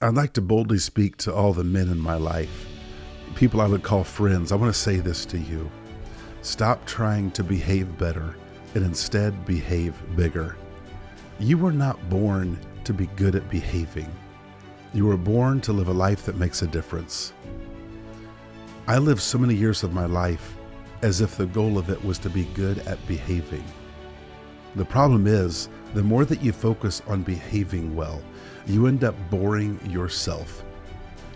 I'd like to boldly speak to all the men in my life, people I would call friends. I want to say this to you. Stop trying to behave better and instead behave bigger. You were not born to be good at behaving. You were born to live a life that makes a difference. I lived so many years of my life as if the goal of it was to be good at behaving. The problem is, the more that you focus on behaving well, you end up boring yourself.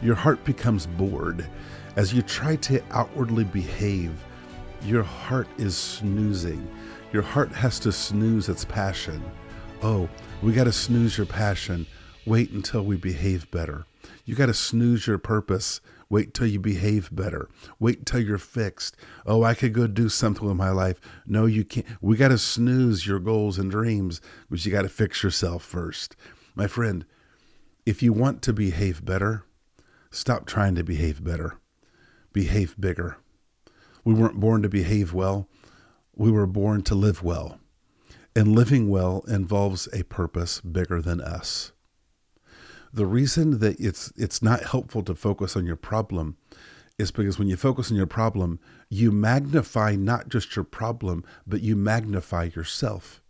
Your heart becomes bored. As you try to outwardly behave, your heart is snoozing. Your heart has to snooze its passion. Oh, we got to snooze your passion. Wait until we behave better. You got to snooze your purpose. Wait till you behave better. Wait till you're fixed. Oh, I could go do something with my life. No, you can't. We got to snooze your goals and dreams, but you got to fix yourself first. My friend, if you want to behave better, stop trying to behave better. Behave bigger. We weren't born to behave well. We were born to live well. And living well involves a purpose bigger than us. The reason that it's not helpful to focus on your problem is because when you focus on your problem, you magnify not just your problem, but you magnify yourself.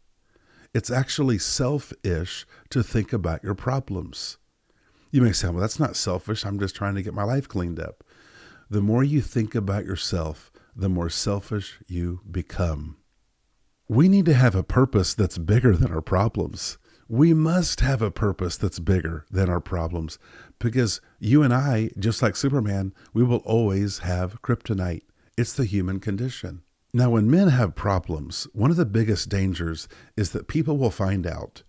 It's actually selfish to think about your problems. You may say, well, that's not selfish. I'm just trying to get my life cleaned up. The more you think about yourself, the more selfish you become. We need to have a purpose that's bigger than our problems. We must have a purpose that's bigger than our problems, because you and I, just like Superman, we will always have kryptonite. It's the human condition. Now, when men have problems, one of the biggest dangers is that people will find out,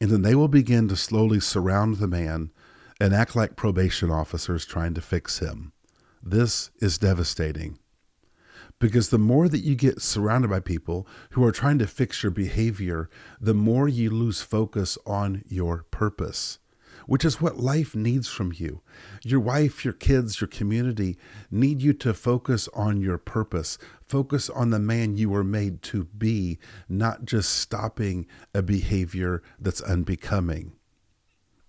and then they will begin to slowly surround the man and act like probation officers trying to fix him. This is devastating. Because the more that you get surrounded by people who are trying to fix your behavior, the more you lose focus on your purpose, which is what life needs from you. Your wife, your kids, your community need you to focus on your purpose. Focus on the man you were made to be, not just stopping a behavior that's unbecoming.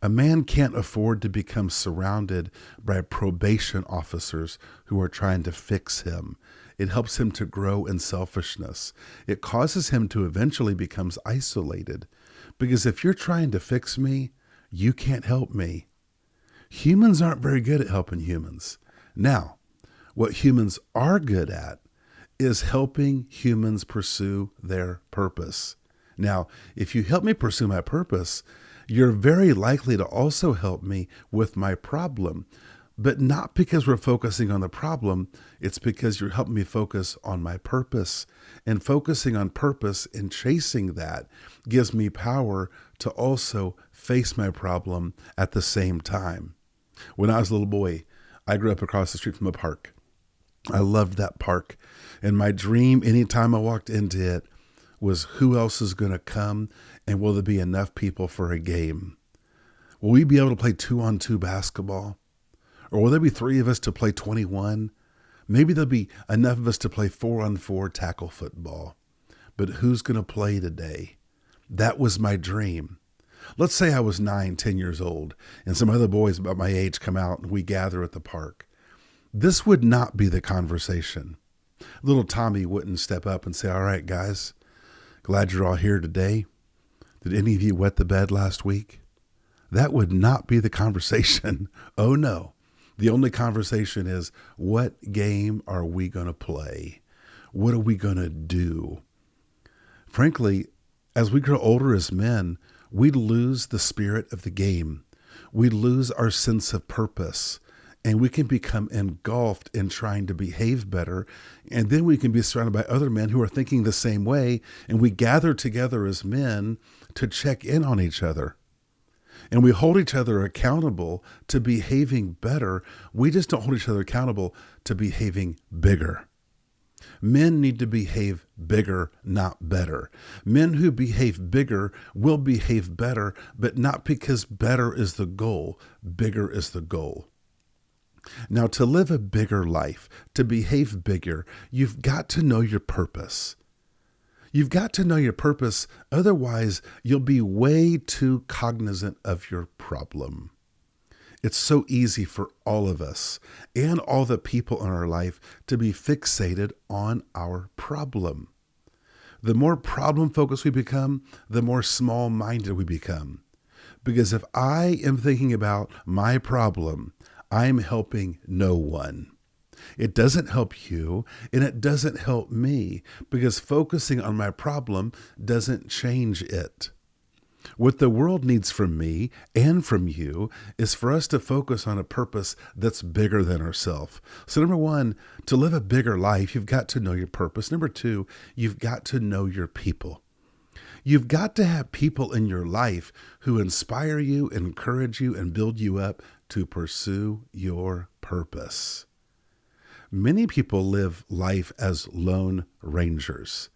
A man can't afford to become surrounded by probation officers who are trying to fix him. It helps him to grow in selfishness. It causes him to eventually become isolated. Because if you're trying to fix me, you can't help me. Humans aren't very good at helping humans. Now, what humans are good at is helping humans pursue their purpose. Now, if you help me pursue my purpose, you're very likely to also help me with my problem. But not because we're focusing on the problem, it's because you're helping me focus on my purpose. And focusing on purpose and chasing that gives me power to also face my problem at the same time. When I was a little boy, I grew up across the street from a park. I loved that park. And my dream, anytime I walked into it, was who else is going to come and will there be enough people for a game? Will we be able to play 2-on-2 basketball? Or will there be 3 of us to play 21? Maybe there'll be enough of us to play 4-on-4 tackle football. But who's going to play today? That was my dream. Let's say I was 9, 10 years old, and some other boys about my age come out and we gather at the park. This would not be the conversation. Little Tommy wouldn't step up and say, all right, guys, glad you're all here today. Did any of you wet the bed last week? That would not be the conversation. Oh, no. The only conversation is, what game are we going to play? What are we going to do? Frankly, as we grow older as men, we lose the spirit of the game. We lose our sense of purpose, and we can become engulfed in trying to behave better. And then we can be surrounded by other men who are thinking the same way, and we gather together as men to check in on each other. And we hold each other accountable to behaving better. We just don't hold each other accountable to behaving bigger. Men need to behave bigger, not better. Men who behave bigger will behave better, but not because better is the goal. Bigger is the goal. Now, to live a bigger life, to behave bigger, you've got to know your purpose. You've got to know your purpose. Otherwise, you'll be way too cognizant of your problem. It's so easy for all of us and all the people in our life to be fixated on our problem. The more problem focused we become, the more small minded we become. Because if I am thinking about my problem, I'm helping no one. It doesn't help you and it doesn't help me because focusing on my problem doesn't change it. What the world needs from me and from you is for us to focus on a purpose that's bigger than ourselves. So number one, to live a bigger life, you've got to know your purpose. Number two, you've got to know your people. You've got to have people in your life who inspire you, encourage you, and build you up to pursue your purpose. Many people live life as lone rangers.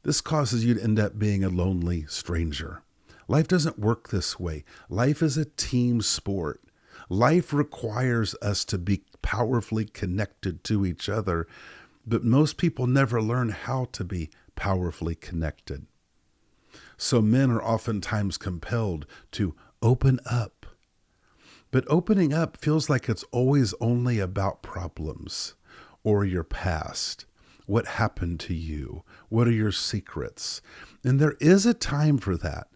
This causes you to end up being a lonely stranger. Life doesn't work this way. Life is a team sport. Life requires us to be powerfully connected to each other, but most people never learn how to be powerfully connected. So men are oftentimes compelled to open up. But opening up feels like it's always only about problems or your past. What happened to you? What are your secrets? And there is a time for that.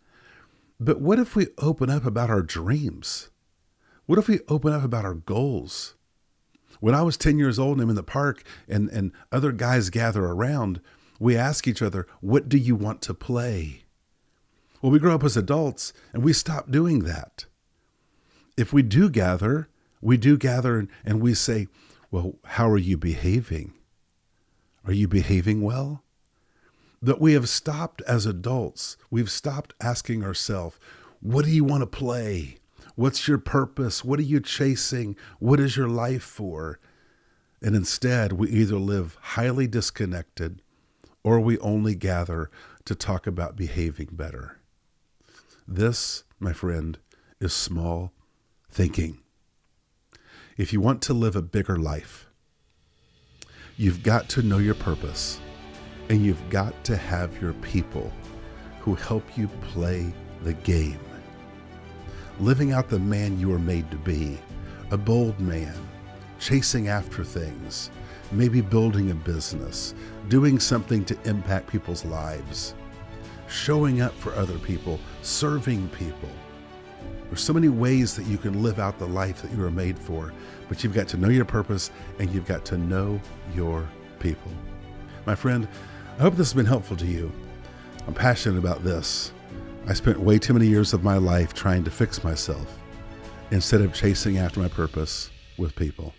But what if we open up about our dreams? What if we open up about our goals? When I was 10 years old and I'm in the park and other guys gather around, we ask each other, what do you want to play? Well, we grow up as adults and we stop doing that. If we do gather and we say, well, how are you behaving? Are you behaving well? That we have stopped as adults. We've stopped asking ourselves, what do you want to play? What's your purpose? What are you chasing? What is your life for? And instead, we either live highly disconnected or we only gather to talk about behaving better. This, my friend, is small thinking. If you want to live a bigger life, you've got to know your purpose and you've got to have your people who help you play the game. Living out the man you were made to be, a bold man, chasing after things, maybe building a business, doing something to impact people's lives, showing up for other people, serving people. There's so many ways that you can live out the life that you were made for, but you've got to know your purpose and you've got to know your people. My friend, I hope this has been helpful to you. I'm passionate about this. I spent way too many years of my life trying to fix myself instead of chasing after my purpose with people.